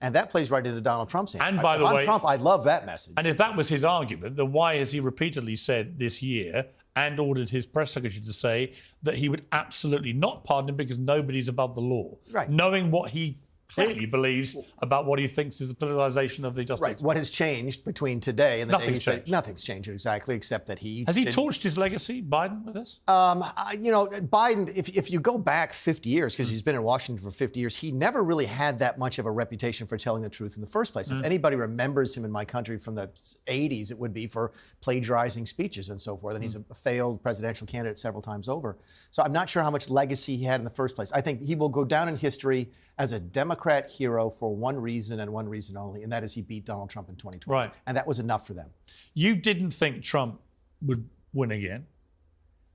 And that plays right into Donald Trump's hands. And by the if way, I'm Trump, I'd love that message. And if that was his argument, then why has he repeatedly said this year and ordered his press secretary to say that he would absolutely not pardon him because nobody's above the law? Right. Knowing what he clearly believes about what he thinks is the politicization of the justice. Right. What has changed between today and the day he said changed. nothing's changed exactly, except that he has he torched his legacy, Biden, with this? Biden, if you go back 50 years, because he's been in Washington for 50 years, he never really had that much of a reputation for telling the truth in the first place. If anybody remembers him in my country from the 80s, it would be for plagiarizing speeches and so forth. And he's a failed presidential candidate several times over. So I'm not sure how much legacy he had in the first place. I think he will go down in history as a Democrat hero for one reason and one reason only, and that is he beat Donald Trump in 2020. Right. And that was enough for them. You didn't think Trump would win again.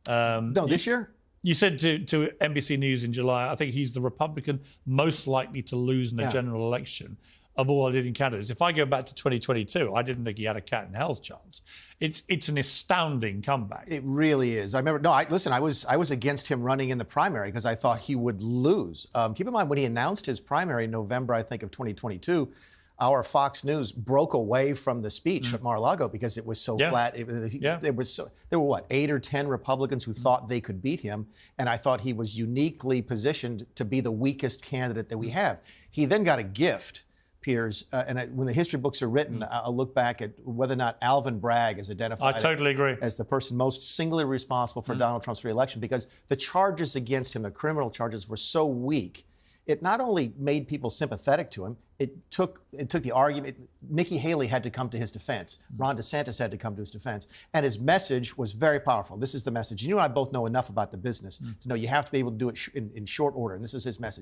No, this year? You said to NBC News in July, I think he's the Republican most likely to lose in a general election of all our leading candidates. If I go back to 2022, I didn't think he had a cat in hell's chance. It's an astounding comeback. It really is. I remember, I was against him running in the primary because I thought he would lose. Keep in mind, when he announced his primary in November, I think, of 2022, our Fox News broke away from the speech at Mar-a-Lago because it was so flat. There were, what, 8 or 10 Republicans who thought they could beat him, and I thought he was uniquely positioned to be the weakest candidate that we have. He then got a gift, Piers, when the history books are written, I'll look back at whether or not Alvin Bragg is identified as the person most singularly responsible for Donald Trump's reelection, because the charges against him, the criminal charges, were so weak. It not only made people sympathetic to him, it took the argument. Nikki Haley had to come to his defense. Ron DeSantis had to come to his defense. And his message was very powerful. This is the message. You and I both know enough about the business to know you have to be able to do it in short order. And this is his message.